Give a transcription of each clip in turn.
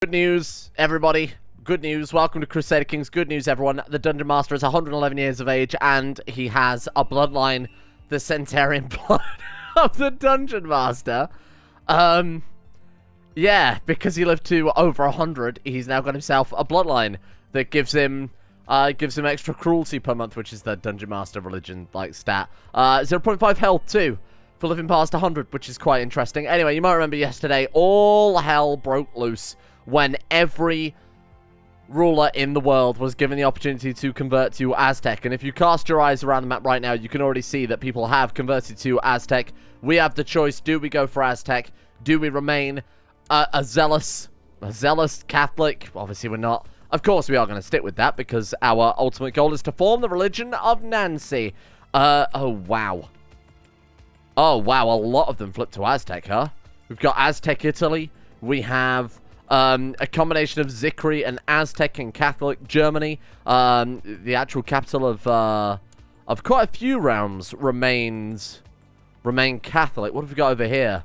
Good news, everybody. Good news. Welcome to Crusader Kings. Good news, everyone. The Dungeon Master is 111 years of age, and he has a bloodline, the Centurion blood of the Dungeon Master. Yeah, because he lived to over 100, he's now got himself a bloodline that gives him extra cruelty per month, which is the Dungeon Master religion, like, stat. 0.5 health, too, for living past 100, which is quite interesting. Anyway, you might remember yesterday, all hell broke loose when every ruler in the world was given the opportunity to convert to Aztec. And if you cast your eyes around the map right now, you can already see that people have converted to Aztec. We have the choice. Do we go for Aztec? Do we remain a zealous Catholic? Obviously, we're not. Of course, we are going to stick with that because our ultimate goal is to form the religion of Nancy. Oh, wow. Oh, wow. A lot of them flipped to Aztec, huh? We've got Aztec Italy. We have a combination of Zikri and Aztec and Catholic Germany. The actual capital of quite a few realms remain Catholic. What have we got over here?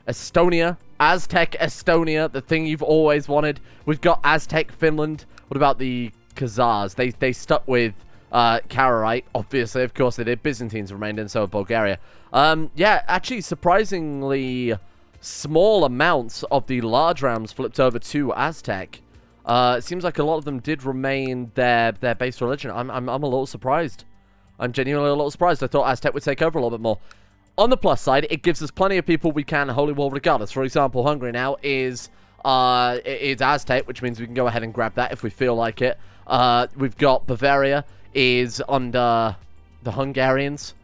Estonia. Aztec Estonia, the thing you've always wanted. We've got Aztec Finland. What about the Khazars? They stuck with Kararite, obviously. Of course they did. Byzantines remained, and so have Bulgaria. Yeah, actually, surprisingly small amounts of the large realms flipped over to Aztec. It seems like a lot of them did remain their base religion. I'm a little surprised. I'm genuinely a little surprised. I thought Aztec would take over a little bit more. On the plus side, it gives us plenty of people we can holy war regardless. For example, Hungary now is Aztec, which means we can go ahead and grab that if we feel like it. We've got Bavaria is under the Hungarians.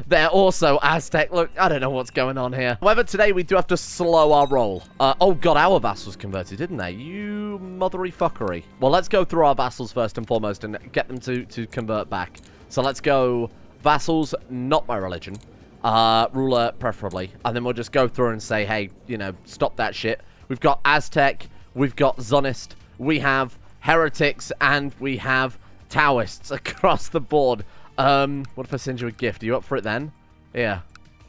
They're also Aztec. Look, I don't know what's going on here. However, today we do have to slow our roll. Oh god, our vassals converted, didn't they? You mothery fuckery. Well, let's go through our vassals first and foremost and get them to convert back. So let's go vassals, not my religion. Ruler, preferably. And then we'll just go through and say, hey, you know, stop that shit. We've got Aztec, we've got Zonist, we have heretics, and we have Taoists across the board. What if I send you a gift? Are you up for it then? Yeah.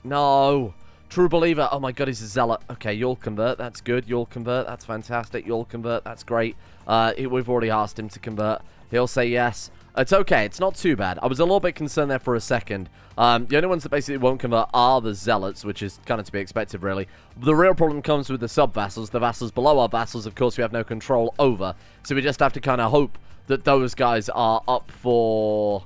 No. True believer. Oh my god, he's a zealot. Okay, you'll convert. That's good. You'll convert. That's fantastic. You'll convert. That's great. We've already asked him to convert. He'll say yes. It's okay. It's not too bad. I was a little bit concerned there for a second. The only ones that basically won't convert are the zealots, which is kind of to be expected, really. The real problem comes with the sub-vassals. The vassals below our vassals, of course, we have no control over. So we just have to kind of hope that those guys are up for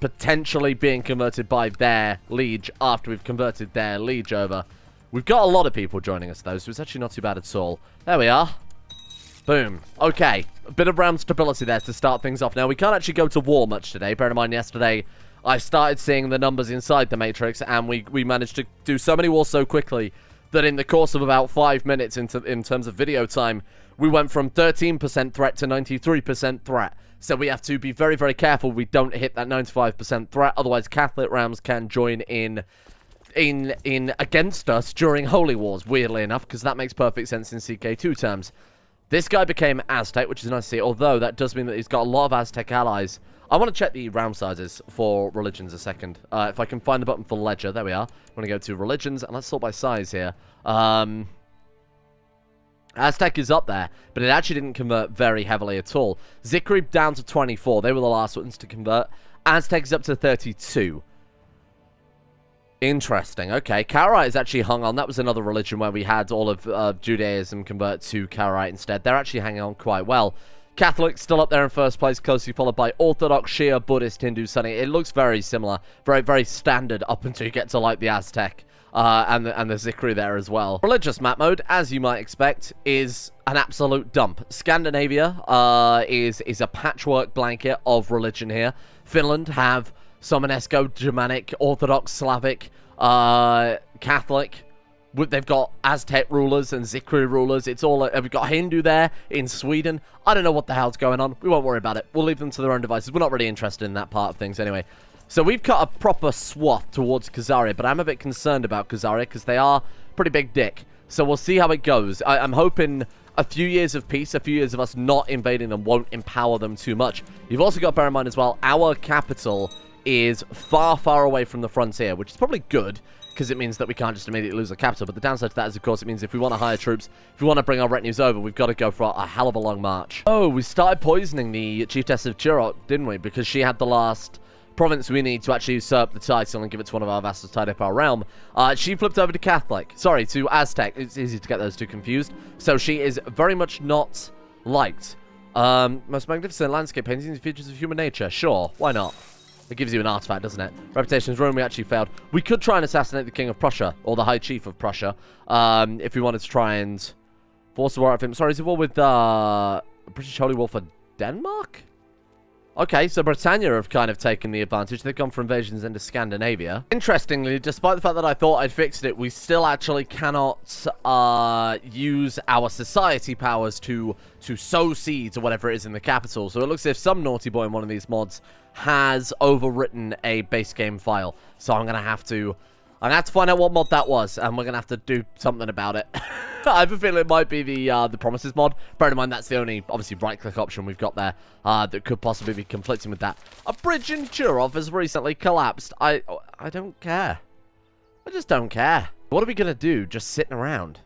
potentially being converted by their liege after we've converted their liege over. We've got a lot of people joining us, though, so it's actually not too bad at all. There we are. Boom. Okay. A bit of realm stability there to start things off. Now, we can't actually go to war much today. Bear in mind, yesterday, I started seeing the numbers inside the Matrix, and we managed to do so many wars so quickly that in the course of about 5 minutes in terms of video time, we went from 13% threat to 93% threat. So we have to be very, very careful we don't hit that 95% threat. Otherwise, Catholic realms can join in against us during holy wars, weirdly enough, because that makes perfect sense in CK2 terms. This guy became Aztec, which is nice to see, although that does mean that he's got a lot of Aztec allies. I want to check the realm sizes for religions a second. If I can find the button for ledger, there we are. I'm going to go to religions, and let's sort by size here. Aztec is up there, but it actually didn't convert very heavily at all. Zikri down to 24. They were the last ones to convert. Aztec is up to 32. Interesting. Okay, Kararite is actually hung on. That was another religion where we had all of Judaism convert to Kararite instead. They're actually hanging on quite well. Catholic still up there in first place, closely followed by Orthodox, Shia, Buddhist, Hindu, Sunni. It looks very similar, very, very standard up until you get to like the Aztec. And the Zikri there as well. Religious map mode, as you might expect, is an absolute dump. Scandinavia is a patchwork blanket of religion here. Finland have Somonesco, Germanic, Orthodox, Slavic, Catholic. They've got Aztec rulers and Zikri rulers. It's all we've got Hindu there in Sweden. I don't know what the hell's going on. We won't worry about it. We'll leave them to their own devices. We're not really interested in that part of things anyway. So we've cut a proper swath towards Khazaria, but I'm a bit concerned about Khazaria because they are pretty big dick. So we'll see how it goes. I'm hoping a few years of peace, a few years of us not invading them won't empower them too much. You've also got to bear in mind as well, our capital is far, far away from the frontier, which is probably good. because it means that we can't just immediately lose our capital. But the downside to that is, of course, it means if we want to hire troops, if we want to bring our retinues over, we've got to go for a hell of a long march. Oh, we started poisoning the chiefess of Chirot, didn't we? Because she had the last province we need to actually usurp the title and give it to one of our vassals tied up our realm. She flipped over to Catholic. Sorry, to Aztec. It's easy to get those two confused. So she is very much not liked. Most magnificent landscape paintings and features of human nature. Sure, why not? It gives you an artifact, doesn't it? Reputation is ruined. We actually failed. We could try and assassinate the King of Prussia, or the High Chief of Prussia, if we wanted to try and force the war out of him. Sorry, is it war with British Holy War for Denmark? Okay, so Britannia have kind of taken the advantage. They've gone for invasions into Scandinavia. Interestingly, despite the fact that I thought I'd fixed it, we still actually cannot use our society powers to sow seeds or whatever it is in the capital. So it looks as if some naughty boy in one of these mods has overwritten a base game file. So I'm going to have to find out what mod that was, and we're going to have to do something about it. I have a feeling it might be the Promises mod. Bear in mind, that's the only, obviously, right-click option we've got there that could possibly be conflicting with that. A bridge in Chirov has recently collapsed. I don't care. I just don't care. What are we going to do just sitting around?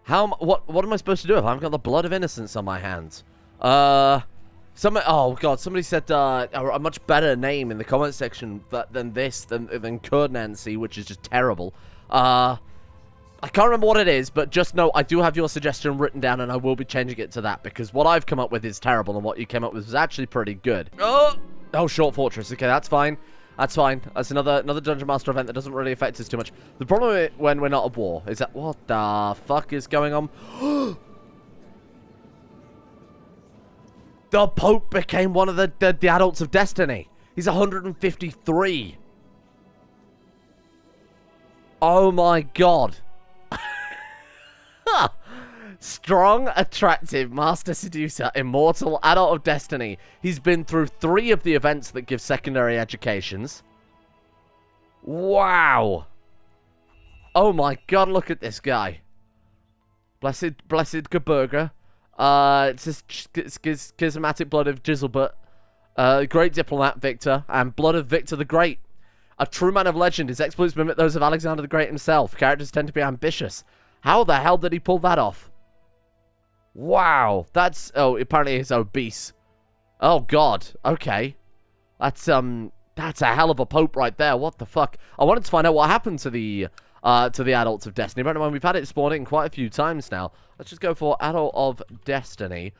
What am I supposed to do if I've got the blood of innocence on my hands? Oh god, somebody said a much better name in the comment section than Kurnancy, which is just terrible. I can't remember what it is, but just know I do have your suggestion written down, and I will be changing it to that, because what I've come up with is terrible, and what you came up with was actually pretty good. Oh, Short Fortress. Okay, that's fine. That's fine. That's another Dungeon Master event that doesn't really affect us too much. The problem when we're not at war is that... What the fuck is going on? The Pope became one of the adults of destiny. He's 153. Oh my god. Strong, attractive, master seducer, immortal, adult of destiny. He's been through 3 of the events that give secondary educations. Wow. Oh my god, look at this guy. Blessed Geburger. It's this schismatic blood of Giselbert. Great diplomat, Victor. And blood of Victor the Great. A true man of legend. His exploits mimic those of Alexander the Great himself. Characters tend to be ambitious. How the hell did he pull that off? Wow. That's... Oh, apparently he's obese. Oh, God. Okay. That's a hell of a pope right there. What the fuck? I wanted to find out what happened to the adults of destiny. Bear in mind, we've had it spawning quite a few times now. Let's just go for adult of destiny.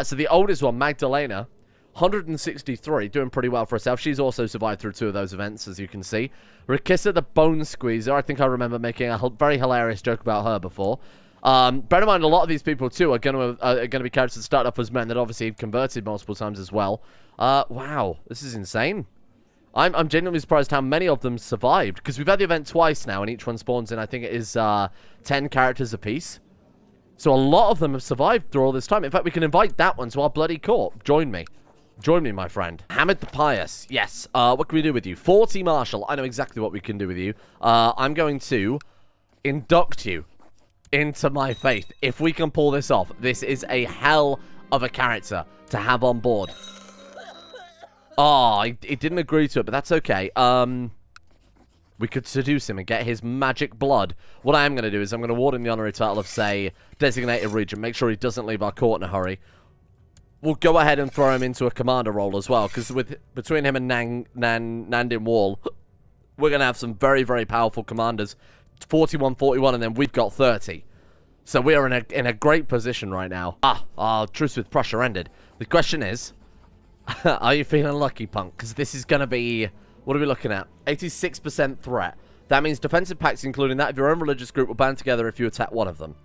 So the oldest one, Magdalena, 163, doing pretty well for herself. She's also survived through 2 of those events, as you can see. Rakissa the Bone Squeezer. I think I remember making a very hilarious joke about her before. Bear in mind, a lot of these people too are going to be characters that start off as men that obviously converted multiple times as well. Wow, this is insane. I'm genuinely surprised how many of them survived, because we've had the event twice now, and each one spawns in, I think it is 10 characters apiece. So a lot of them have survived through all this time. In fact, we can invite that one to our bloody court. Join me. Join me, my friend. Hamid the Pious. Yes. What can we do with you? 40 Marshal. I know exactly what we can do with you. I'm going to induct you into my faith. If we can pull this off, this is a hell of a character to have on board. Oh, he didn't agree to it, but that's okay. We could seduce him and get his magic blood. What I am going to do is I'm going to award him the honorary title of, say, Designated Regent. Make sure he doesn't leave our court in a hurry. We'll go ahead and throw him into a commander role as well, because between him and Nandin Wall, we're going to have some very, very powerful commanders. 41, 41, and then we've got 30. So we are in a great position right now. Our truce with Prussia ended. The question is, are you feeling lucky, punk? Because this is going to be... What are we looking at? 86% threat. That means defensive pacts, including that of your own religious group, will band together if you attack one of them.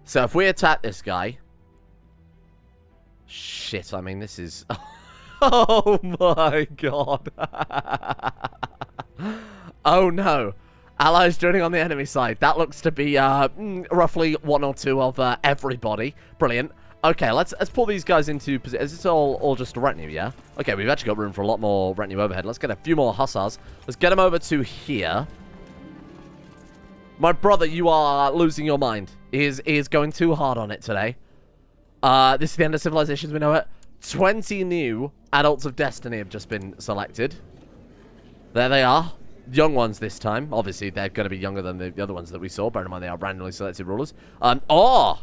So if we attack this guy... Shit, I mean, this is... Oh my god. Oh no. Allies joining on the enemy side. That looks to be roughly 1 or 2 of everybody. Brilliant. Okay, let's pull these guys into position. Is this all just a retinue, yeah? Okay, we've actually got room for a lot more retinue overhead. Let's get a few more hussars. Let's get them over to here. My brother, you are losing your mind. He is going too hard on it today. This is the end of civilization as we know it. 20 new adults of destiny have just been selected. There they are. Young ones this time. Obviously, they're going to be younger than the other ones that we saw. Bear in mind, they are randomly selected rulers. Oh!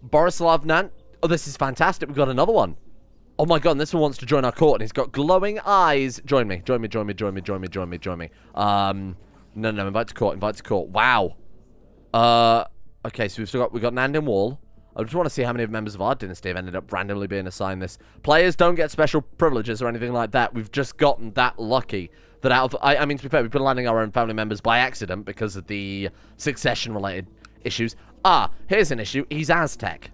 Borislav Nant. Oh, this is fantastic. We've got another one. Oh my god, and this one wants to join our court, and he's got glowing eyes. Join me. Join me, join me, join me, join me, join me, join me. No, invite to court, invite to court. Wow. Okay, so we've got Nandin Wall. I just want to see how many members of our dynasty have ended up randomly being assigned this. Players don't get special privileges or anything like that. We've just gotten that lucky that out of... I mean, to be fair, we've been landing our own family members by accident because of the succession-related issues. Ah, here's an issue. He's Aztec.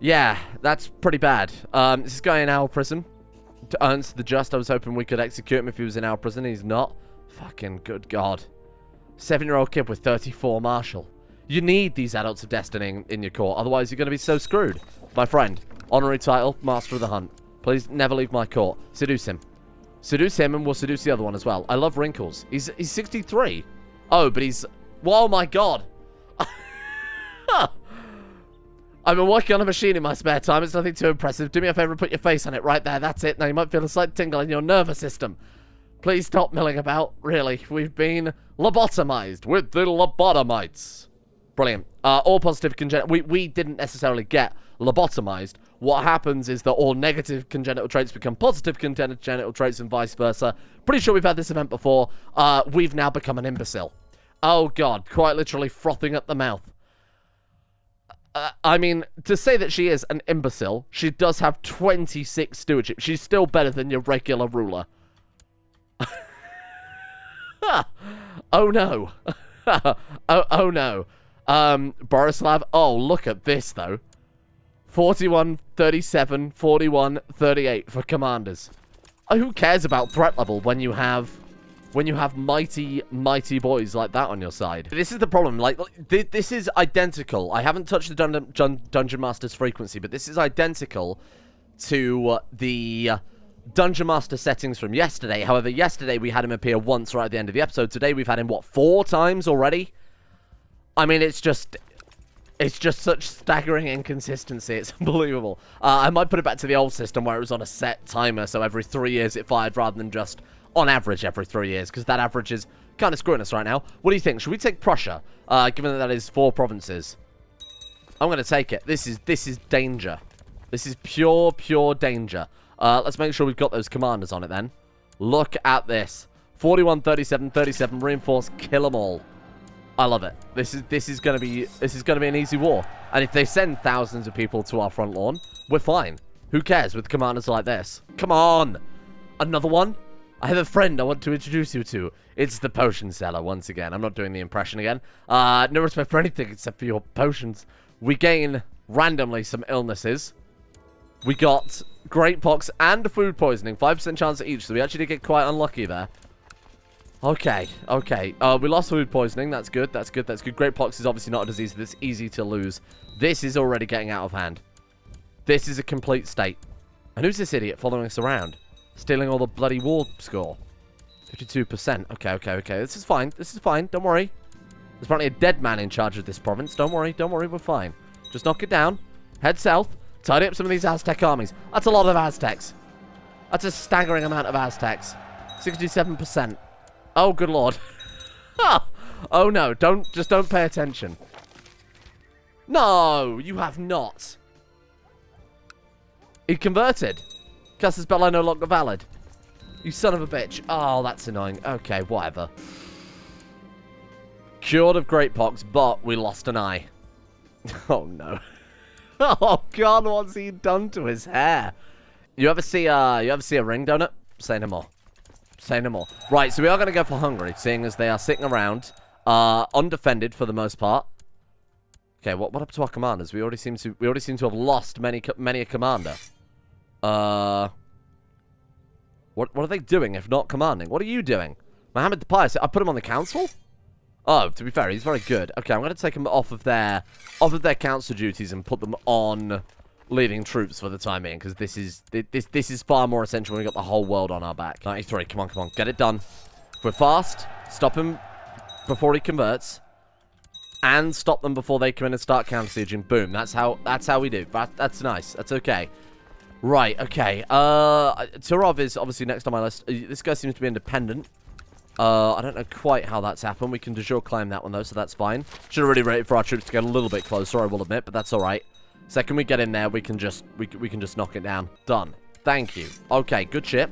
Yeah, that's pretty bad. Is this guy in our prison? To Ernst the Just, I was hoping we could execute him if he was in our prison. He's not. Fucking good God. 7-year-old kid with 34 martial. You need these adults of destiny in your court, otherwise you're going to be so screwed. My friend, honorary title, Master of the Hunt. Please never leave my court. Seduce him. Seduce him and we'll seduce the other one as well. I love wrinkles. He's 63. Oh, but he's... Whoa, my God. I've been working on a machine in my spare time. It's nothing too impressive. Do me a favor and put your face on it right there. That's it. Now you might feel a slight tingle in your nervous system. Please stop milling about. Really, we've been lobotomized with the lobotomites. Brilliant. All positive congenital... We didn't necessarily get lobotomized. What happens is that all negative congenital traits become positive congenital traits and vice versa. Pretty sure we've had this event before. We've now become an imbecile. Oh, God. Quite literally frothing at the mouth. I mean, to say that she is an imbecile, she does have 26 stewardship. She's still better than your regular ruler. Oh, no. oh, no. Borislav. Oh, look at this, though. 41, 37, 41, 38 for commanders. Who cares about threat level when you have mighty, mighty boys like that on your side? This is the problem. Like, this is identical. I haven't touched the Dungeon Master's frequency, but this is identical to the Dungeon Master settings from yesterday. However, yesterday we had him appear once right at the end of the episode. Today we've had him, what, 4 times already? I mean, it's just such staggering inconsistency. It's unbelievable. I might put it back to the old system where it was on a set timer, so every 3 years it fired rather than just on average every 3 years, because that average is kind of screwing us right now. What do you think? Should we take Prussia, given that is 4 provinces? I'm going to take it. This is danger. This is pure danger. Let's make sure we've got those commanders on it then. Look at this. 41, 37, 37, reinforce, kill them all. I love it. This is gonna be an easy war. And if they send thousands of people to our front lawn, we're fine. Who cares with commanders like this? Come on! Another one? I have a friend I want to introduce you to. It's the potion seller once again. I'm not doing the impression again. No respect for anything except for your potions. We gain randomly some illnesses. We got great pox and food poisoning. 5% chance at each, so we actually did get quite unlucky there. Okay. We lost food poisoning. That's good. Great pox is obviously not a disease that's easy to lose. This is already getting out of hand. This is a complete state. And who's this idiot following us around? Stealing all the bloody war score. 52%. Okay. This is fine. Don't worry. There's apparently a dead man in charge of this province. Don't worry. We're fine. Just knock it down. Head south. Tidy up some of these Aztec armies. That's a lot of Aztecs. That's a staggering amount of Aztecs. 67%. Oh, good lord. Oh, no. Just don't pay attention. No, you have not. He converted. Casus Belli no longer valid. You son of a bitch. Oh, that's annoying. Okay, whatever. Cured of great pox, but we lost an eye. Oh, no. Oh, God, what's he done to his hair? You ever see a ring donut? Say no more. Say no more. Right, so we are going to go for Hungary, seeing as they are sitting around, undefended for the most part. Okay, what up to our commanders? We already seem to have lost many a commander. What are they doing if not commanding? What are you doing? Mohammed the Pious, I put him on the council? Oh, to be fair, he's very good. Okay, I'm going to take him off of their council duties and put them on leading troops for the time being, because this is far more essential when we've got the whole world on our back. 93, come on, get it done. If we're fast, stop him before he converts, and stop them before they come in and start counter sieging. Boom, that's how we do. That's nice. That's okay. Right, okay. Turov is obviously next on my list. This guy seems to be independent. I don't know quite how that's happened. We can de jure claim that one, though, so that's fine. Should have really waited for our troops to get a little bit closer, I will admit, but that's alright. Second we get in there, we can just knock it down. Done. Thank you. Okay, good shit.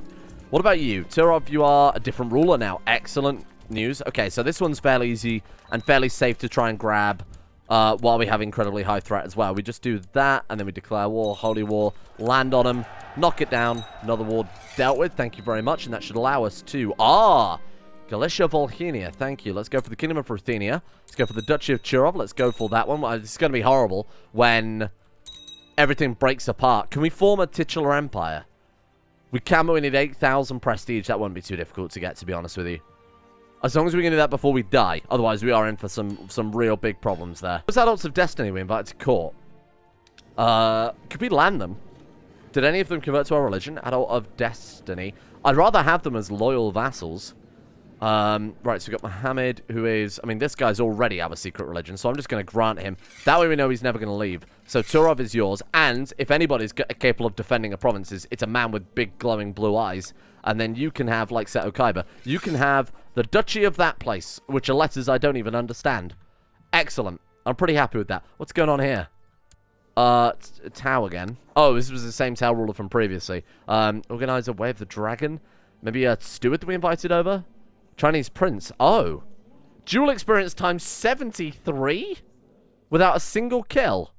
What about you? Turov, you are a different ruler now. Excellent news. Okay, so this one's fairly easy and fairly safe to try and grab while we have incredibly high threat as well. We just do that, and then we declare war, holy war, land on them, knock it down. Another war dealt with. Thank you very much, and that should allow us to... Galicia, Volhynia, thank you. Let's go for the Kingdom of Ruthenia. Let's go for the Duchy of Turov. Let's go for that one. It's going to be horrible when everything breaks apart. Can we form a titular empire? We can, but we need 8,000 prestige. That won't be too difficult to get, to be honest with you. As long as we can do that before we die. Otherwise, we are in for some real big problems there. Those adults of destiny we invited to court. Could we land them? Did any of them convert to our religion? Adult of destiny. I'd rather have them as loyal vassals. Right, so we've got Mohammed, who is... I mean, this guy's already our secret religion, so I'm just going to grant him. That way we know he's never going to leave. So Turov is yours, and if anybody's capable of defending a province, it's a man with big glowing blue eyes. And then you can have, like Seto Kaiba, you can have the Duchy of that place, which are letters I don't even understand. Excellent. I'm pretty happy with that. What's going on here? Tau again. Oh, this was the same Tau ruler from previously. Organize a Way of the Dragon. Maybe a steward that we invited over? Chinese prince. Oh. Dual experience times 73? Without a single kill.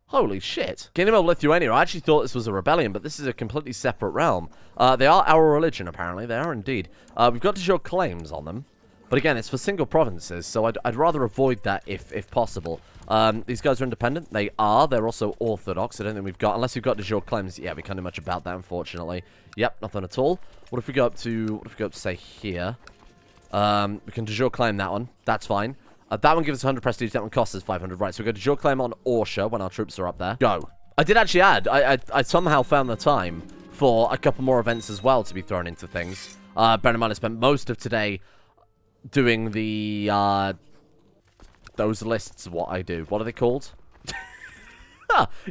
Holy shit. Kingdom of Lithuania. I actually thought this was a rebellion, but this is a completely separate realm. They are our religion, apparently. They are indeed. We've got to show claims on them. But again, it's for single provinces, so I'd rather avoid that if possible. These guys are independent. They are. They're also orthodox. I don't think we've got... Unless we've got de jure claims. Yeah, we can't do much about that, unfortunately. Yep, nothing at all. What if we go up to... What if we go up to, say, here? We can de jure claim that one. That's fine. That one gives us 100 prestige. That one costs us 500. Right, so we go de jure claim on Orsha when our troops are up there. Go. I did actually add... I somehow found the time for a couple more events as well to be thrown into things. Bear in mind, I spent most of today doing the... those lists, what I do. What are they called?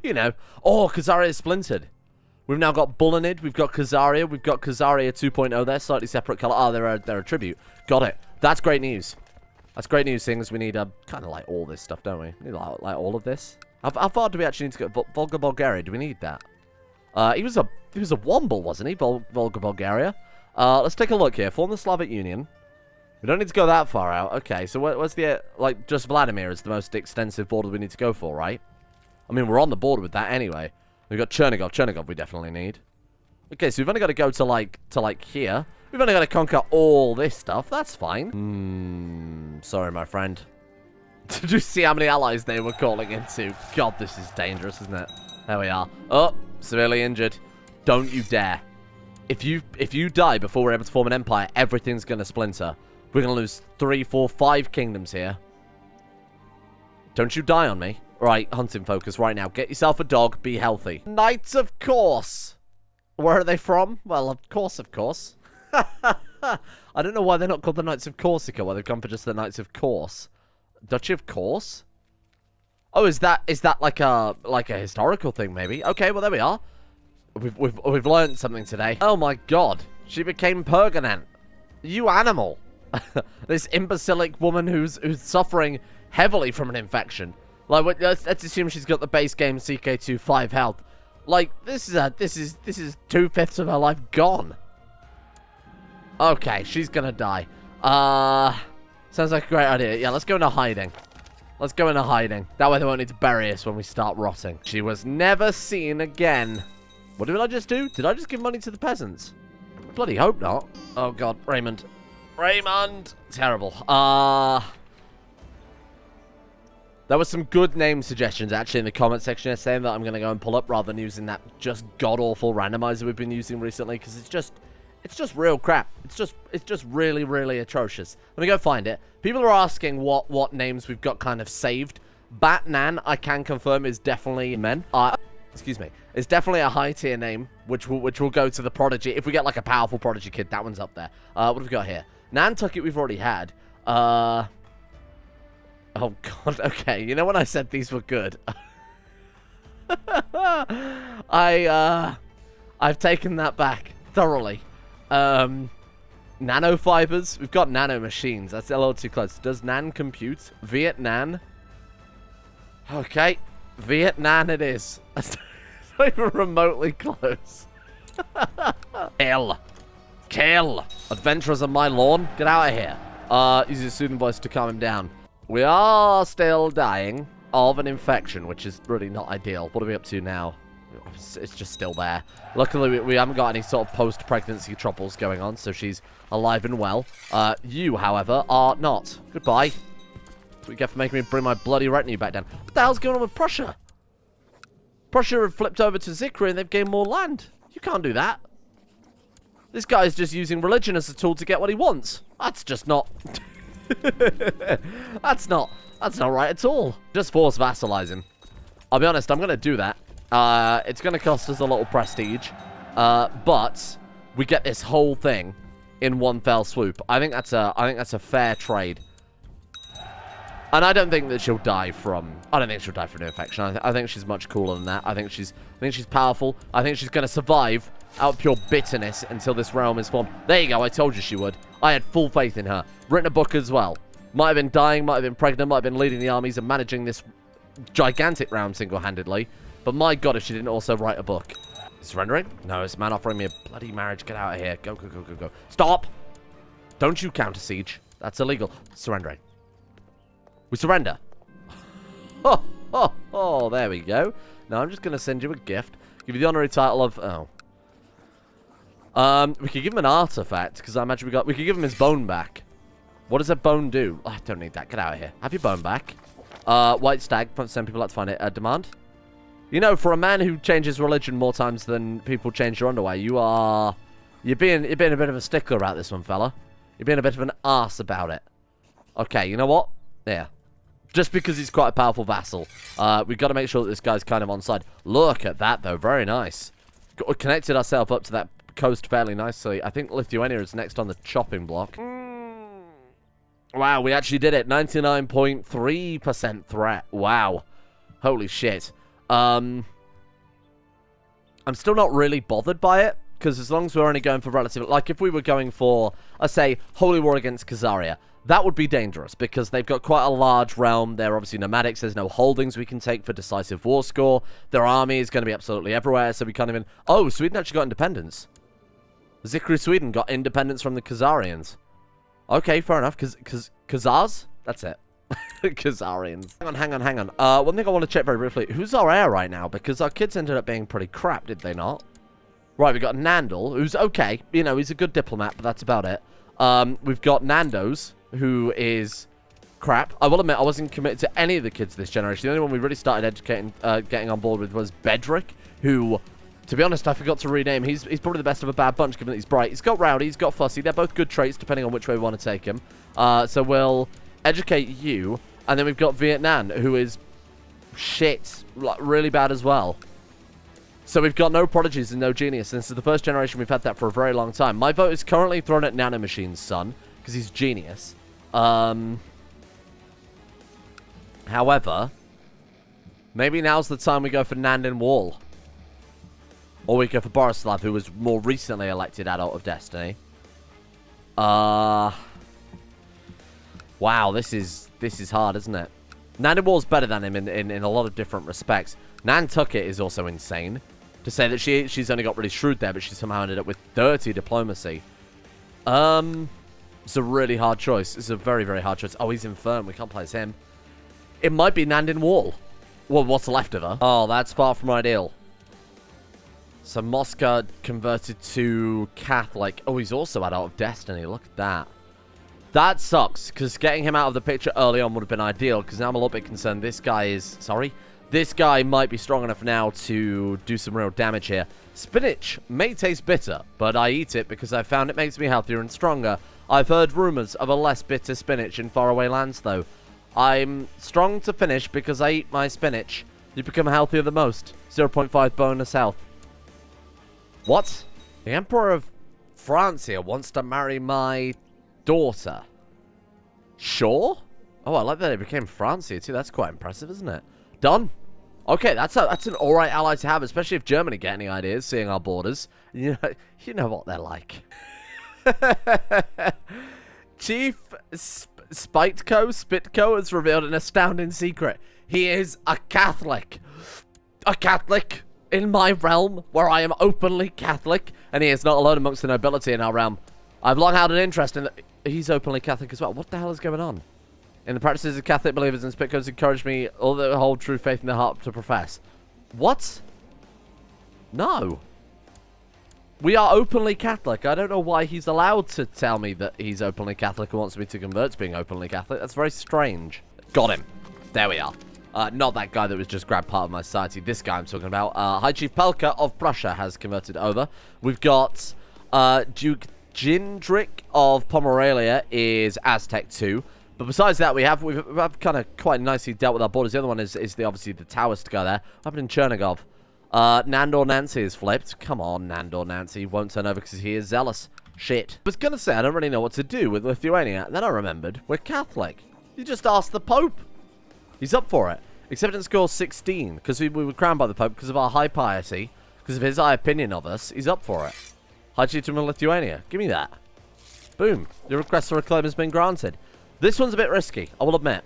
You know. Oh, Khazaria is splintered. We've now got Bulanid, we've got Khazaria, we've got Khazaria 2.0 there, slightly separate color. Oh, they're a tribute. Got it. That's great news. That's great news, things. We need, kind of like all this stuff, don't we? We need, like all of this. How far do we actually need to go? Volga, Bulgaria, do we need that? He was a Womble, wasn't he? Volga, Bulgaria. Let's take a look here. Form the Slavic Union. We don't need to go that far out. Okay, so what's the, like, just Vladimir is the most extensive border we need to go for, right? I mean, we're on the border with that anyway. We've got Chernigov. Chernigov we definitely need. Okay, so we've only got to go to, like here. We've only got to conquer all this stuff. That's fine. Sorry, my friend. Did you see how many allies they were calling into? God, this is dangerous, isn't it? There we are. Oh, severely injured. Don't you dare. If you die before we're able to form an empire, everything's going to splinter. We're going to lose 3, 4, 5 kingdoms here. Don't you die on me. Right, hunting focus right now. Get yourself a dog. Be healthy. Knights, of course. Where are they from? Well, of course, of course. I don't know why they're not called the Knights of Corsica. Why they've come for just the Knights of Course. Duchy of Course? Oh, is that like a historical thing, maybe? Okay, well, there we are. We've learned something today. Oh, my God. She became Pergonant. You animal. This imbecilic woman who's suffering heavily from an infection. Like, let's assume she's got the base game CK2 5 health. Like, this is 2/5 of her life gone. Okay, she's gonna die. Sounds like a great idea. Yeah, let's go into hiding. Let's go into hiding. That way they won't need to bury us when we start rotting. She was never seen again. What did I just do? Did I just give money to the peasants? Bloody hope not. Oh, God. Raymond. Raymond! Terrible. There were some good name suggestions, actually, in the comment section yesterday that I'm going to go and pull up rather than using that just god-awful randomizer we've been using recently, because it's just real crap. It's just really, really atrocious. Let me go find it. People are asking what names we've got kind of saved. Batnan, I can confirm, is definitely men. Excuse me. It's definitely a high-tier name, which will go to the Prodigy. If we get, like, a powerful Prodigy kid, that one's up there. What have we got here? Nantucket we've already had. Oh, God, okay. You know when I said these were good? I I've taken that back thoroughly. Nanofibers. We've got nano machines. That's a little too close. Does Nan compute? Vietnam. Okay. Vietnam it is. That's not even remotely close. Kill. Kill. Adventurers on my lawn. Get out of here. Use your soothing voice to calm him down. We are still dying of an infection, which is really not ideal. What are we up to now? It's just still there. Luckily, we haven't got any sort of post-pregnancy troubles going on, so she's alive and well. You, however, are not. Goodbye. That's what you get for making me bring my bloody retinue back down. What the hell's going on with Prussia? Prussia have flipped over to Zikri and they've gained more land. You can't do that. This guy's just using religion as a tool to get what he wants. That's just not... That's not right at all. Just force vassalizing. I'll be honest, I'm going to do that. It's going to cost us a little prestige. But we get this whole thing in one fell swoop. I think that's a fair trade. And I don't think that she'll die from... I don't think she'll die from an infection. I think she's much cooler than that. I think she's powerful. I think she's going to survive out of pure bitterness until this realm is formed. There you go. I told you she would. I had full faith in her. Written a book as well. Might have been dying, might have been pregnant, might have been leading the armies and managing this gigantic realm single-handedly. But my god, if she didn't also write a book. Surrendering? No, this man offering me a bloody marriage. Get out of here. Go, go, go, go, go. Stop! Don't you counter siege. That's illegal. Surrendering. We surrender. Oh, there we go. Now I'm just going to send you a gift. Give you the honorary title of... Oh. We could give him an artifact, because I imagine we could give him his bone back. What does a bone do? Oh, I don't need that. Get out of here. Have your bone back. White stag. Some people like to find it. Demand. You know, for a man who changes religion more times than people change your underwear, you're being a bit of a stickler about this one, fella. You're being a bit of an arse about it. Okay, you know what? Yeah. Just because he's quite a powerful vassal. We've got to make sure that this guy's kind of on side. Look at that, though. Very nice. Connected ourselves up to that coast fairly nicely. I think Lithuania is next on the chopping block. Wow, we actually did it. 99.3% threat. Wow. Holy shit. I'm still not really bothered by it, because as long as we're only going for relative... Like, if we were going for, let's say, Holy War against Khazaria, that would be dangerous, because they've got quite a large realm. They're obviously nomadics. There's no holdings we can take for decisive war score. Their army is going to be absolutely everywhere, so we can't even... Oh, Sweden actually got independence. Zikri Sweden got independence from the Khazarians. Okay, fair enough. Khazars? That's it. Khazarians. Hang on. One thing I want to check very briefly. Who's our heir right now? Because our kids ended up being pretty crap, did they not? Right, we got Nandel, who's okay. You know, he's a good diplomat, but that's about it. We've got Nando's, who is crap. I will admit, I wasn't committed to any of the kids this generation. The only one we really started educating, getting on board with was Bedrick, who... To be honest, I forgot to rename. He's probably the best of a bad bunch, given that he's bright. He's got rowdy, he's got fussy. They're both good traits, depending on which way we want to take him. So we'll educate you. And then we've got Vietnam, who is shit. Like, really bad as well. So we've got no prodigies and no genius. And this is the first generation we've had that for a very long time. My vote is currently thrown at Nanomachine's son, because he's genius. However, maybe now's the time we go for Nandin Wall. Or we go for Borislav, who was more recently elected Adult of Destiny. Wow, this is hard, isn't it? Nandin Wall's better than him in a lot of different respects. Nantucket is also insane. To say that she's only got really shrewd there, but she somehow ended up with dirty diplomacy. It's a really hard choice. It's a very, very hard choice. Oh, he's infirm. We can't play as him. It might be Nandin Wall. Well, what's left of her? Oh, that's far from ideal. So Moscow converted to Catholic. Oh, he's also Adult of Destiny. Look at that. That sucks, because getting him out of the picture early on would have been ideal, because now I'm a little bit concerned this guy is... Sorry? This guy might be strong enough now to do some real damage here. Spinach may taste bitter, but I eat it because I found it makes me healthier and stronger. I've heard rumors of a less bitter spinach in faraway lands, though. I'm strong to finish because I eat my spinach. You become healthier than most. 0.5 bonus health. What? The Emperor of France here wants to marry my daughter. Sure? Oh, I like that it became France here too. That's quite impressive, isn't it? Done. Okay, that's an alright ally to have, especially if Germany get any ideas, seeing our borders. You know what they're like. Chief Spitko has revealed an astounding secret. He is a Catholic. A Catholic in my realm, where I am openly Catholic, and he is not alone amongst the nobility in our realm. I've long had an interest in that. He's openly Catholic as well. What the hell is going on? In the practices of Catholic believers, and Spitko's encouraged me all that hold true faith in their heart to profess. What? No. We are openly Catholic. I don't know why he's allowed to tell me that he's openly Catholic and wants me to convert to being openly Catholic. That's very strange. Got him. There we are. Not that guy that was just grabbed part of my society. This guy I'm talking about. High Chief Pelka of Prussia has converted over. We've got Duke Jindrik of Pomerania is Aztec 2. But besides that, we've kind of quite nicely dealt with our borders. The other one is obviously the towers to go there. What happened in Chernigov? Nandor Nancy is flipped. Come on, Nandor Nancy. Won't turn over because he is zealous. Shit. I was going to say, I don't really know what to do with Lithuania. And then I remembered, we're Catholic. You just ask the Pope. He's up for it. Acceptance score 16. Because we were crowned by the Pope because of our high piety. Because of his high opinion of us. He's up for it. High Chieftain of Lithuania. Give me that. Boom. Your request for reclaim has been granted. This one's a bit risky, I will admit.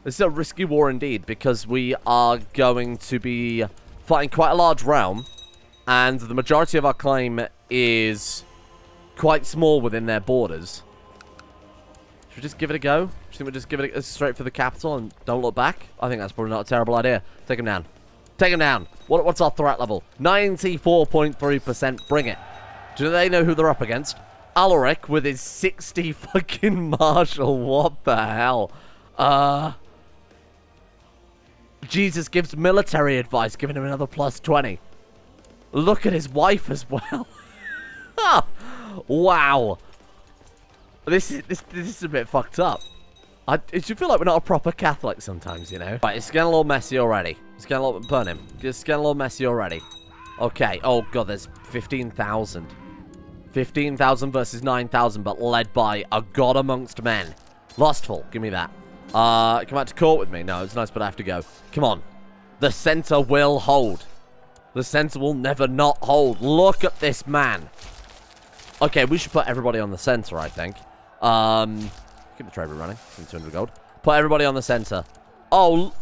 This is a risky war indeed, because we are going to be fighting quite a large realm, and the majority of our claim is quite small within their borders. Should we just give it a go? Do you think we'll just give it straight for the capital and don't look back? I think that's probably not a terrible idea. Take him down. Take him down. What's our threat level? 94.3%. Bring it. Do they know who they're up against? Alaric with his 60 fucking marshal. What the hell? Jesus gives military advice, giving him another plus 20. Look at his wife as well. Wow. This is a bit fucked up. It should feel like we're not a proper Catholic sometimes, you know? Right, it's getting a little messy already. It's getting a little... Burn him. It's getting a little messy already. Okay. Oh, God, there's 15,000. 15,000 versus 9,000, but led by a god amongst men. Lustful, give me that. Come out to court with me. No, it's nice, but I have to go. Come on. The center will hold. The center will never not hold. Look at this man. Okay, we should put everybody on the center, I think. Keep the trade route running. 200 gold. Put everybody on the center. Oh,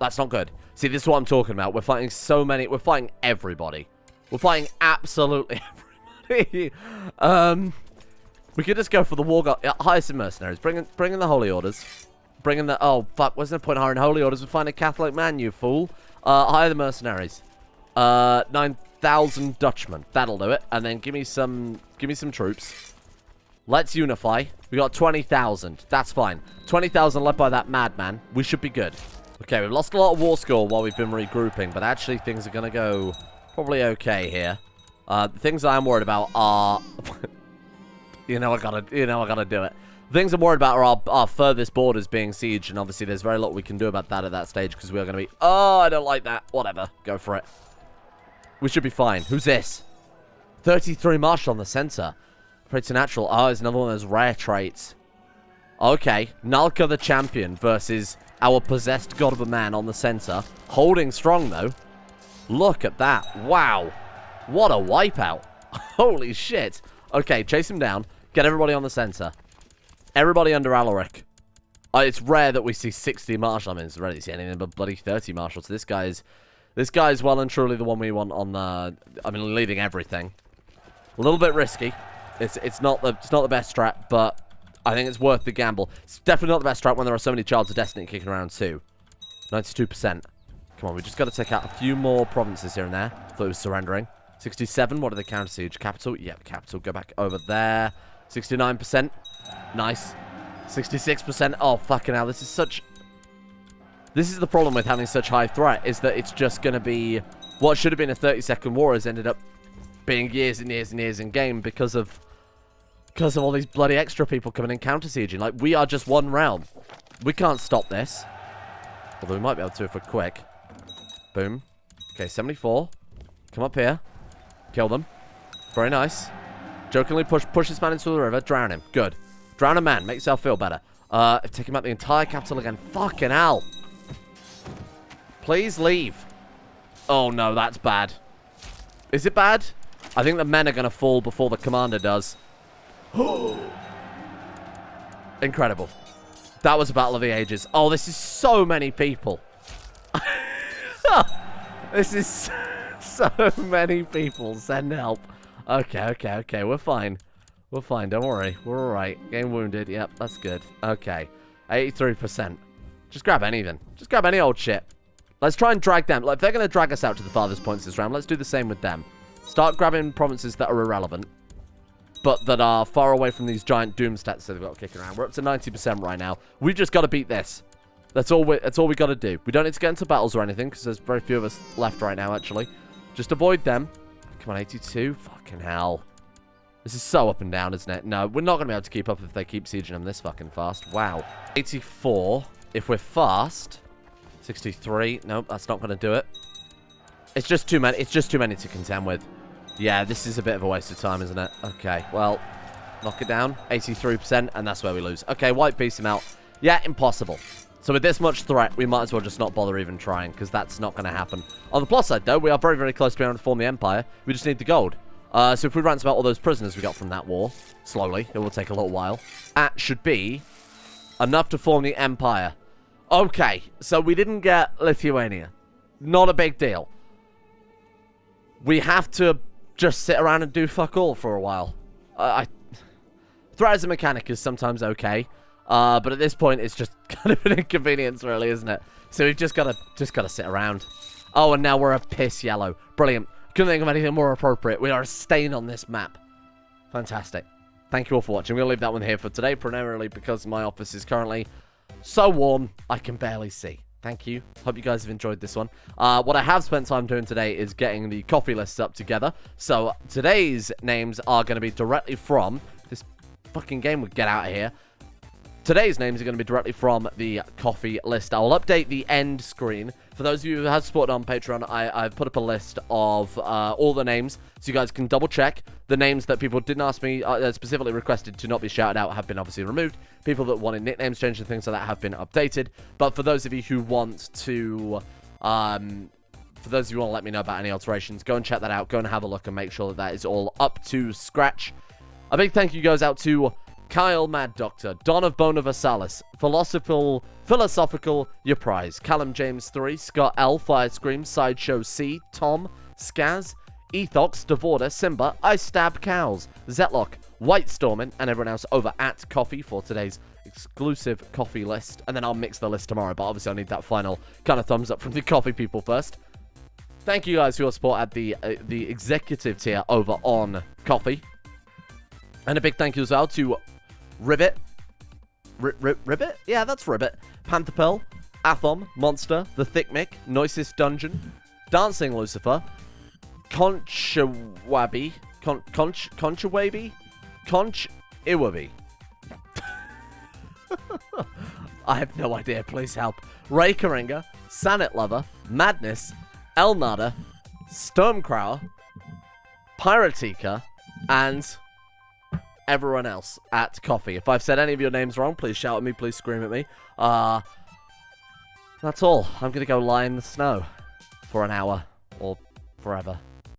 that's not good. See, this is what I'm talking about. We're fighting so many. We're fighting everybody. We're fighting absolutely everybody. We could just go for the war god. Hire some mercenaries. Bring in the holy orders. Bring in the... Oh, fuck. Wasn't there point hiring holy orders? We find a Catholic man, you fool. Hire the mercenaries. 9,000 Dutchmen. That'll do it. And then give me some troops. Let's unify. We got 20,000. That's fine. 20,000 led by that madman. We should be good. Okay, we've lost a lot of war score while we've been regrouping, but actually things are going to go probably okay here. The things I am worried about are... you know I gotta do it. The things I'm worried about are our furthest borders being sieged, and obviously there's very little we can do about that at that stage, because we are going to be... Oh, I don't like that. Whatever. Go for it. We should be fine. Who's this? 33 Marshal on the center. Preternatural. Oh, it's another one of those rare traits. Okay. Nalka the Champion versus our possessed god of a man on the center. Holding strong, though. Look at that. Wow. What a wipeout. Holy shit. Okay, chase him down. Get everybody on the center. Everybody under Alaric. It's rare that we see 60 marshal. I mean, it's rare to see anything but bloody 30 marshals. So this guy's well and truly the one we want on the... I mean, leading everything. A little bit risky. It's not the best strat, but I think it's worth the gamble. It's definitely not the best strat when there are so many Childs of Destiny kicking around too. 92%. Come on, we just got to take out a few more provinces here and there. Thought it was surrendering. 67, what are the counter siege? Capital? Yep, capital. Go back over there. 69%. Nice. 66%. Oh, fucking hell. This is the problem with having such high threat, is that it's just going to be... What should have been a 30-second war has ended up being years and years and years in game because of all these bloody extra people coming in counter sieging. Like, we are just one realm. We can't stop this. Although we might be able to if we're quick. Boom. Okay, 74. Come up here. Kill them. Very nice. Jokingly push this man into the river. Drown him. Good. Drown a man. Make yourself feel better. Take him out the entire capital again. Fucking hell. Please leave. Oh, no, that's bad. Is it bad? I think the men are going to fall before the commander does. Incredible. That was a battle of the ages. Oh, this is so many people. This is so many people. Send help. Okay. We're fine. We're fine. Don't worry. We're all right. Game wounded. Yep, that's good. Okay. 83%. Just grab anything. Just grab any old shit. Let's try and drag them. Like, if they're going to drag us out to the farthest points this round, let's do the same with them. Start grabbing provinces that are irrelevant, but that are far away from these giant doom stats that they've got kicking around. We're up to 90% right now. We've just got to beat this. That's all we got to do. We don't need to get into battles or anything, because there's very few of us left right now, actually. Just avoid them. Come on, 82. Fucking hell. This is so up and down, isn't it? No, we're not going to be able to keep up if they keep sieging them this fucking fast. Wow. 84. If we're fast. 63. Nope, that's not going to do it. It's just too many. It's just too many to contend with. Yeah, this is a bit of a waste of time, isn't it? Okay, well, knock it down. 83%, and that's where we lose. Okay, white piece him out. Yeah, impossible. So with this much threat, we might as well just not bother even trying, because that's not going to happen. On the plus side, though, we are very, very close to being able to form the Empire. We just need the gold. So if we rant about all those prisoners we got from that war, slowly, it will take a little while, that should be enough to form the Empire. Okay, so we didn't get Lithuania. Not a big deal. We have to just sit around and do fuck all for a while. Threat as a mechanic is sometimes okay. But at this point, it's just kind of an inconvenience, really, isn't it? So we've just gotta sit around. Oh, and now we're a piss yellow. Brilliant. Couldn't think of anything more appropriate. We are a stain on this map. Fantastic. Thank you all for watching. We'll leave that one here for today, primarily because my office is currently so warm, I can barely see. Thank you. Hope you guys have enjoyed this one. What I have spent time doing today is getting the coffee lists up together. So today's names are going to be directly from... This fucking game would get out of here. Today's names are going to be directly from the coffee list. I will update the end screen. For those of you who have supported on Patreon, I've put up a list of all the names, so you guys can double check. The names that people didn't ask me, specifically requested to not be shouted out, have been obviously removed. People that wanted nicknames changed and things like that have been updated. But for those of you who want to... for those of you who want to let me know about any alterations, go and check that out. Go and have a look and make sure that that is all up to scratch. A big thank you goes out to Kyle Mad Doctor, Don of Bona Versalis, Philosophical Your Prize, Callum James 3, Scott L, Fire Scream, Sideshow C, Tom, Skaz, Ethox, Devorder, Simba, I Stab Cows, Zetlock, White Stormin, and everyone else over at Coffee for today's exclusive coffee list. And then I'll mix the list tomorrow, but obviously I need that final kind of thumbs up from the coffee people first. Thank you guys for your support at the executive tier over on Coffee. And a big thank you as well to Ribbit. Ribbit? Yeah, that's Ribbit. Pantherpel, Athom, Monster, The Thick Mick, Noisis Dungeon, Dancing Lucifer, Conchawabi, Conchawabi, Conch Iwabi. I have no idea, please help. Ray Karinga, Sanet Lover, Madness, Elnada, Stormcrower, Piratica, and everyone else at Coffee. If I've said any of your names wrong, please shout at me, please scream at me. That's all. I'm gonna go lie in the snow for an hour or forever.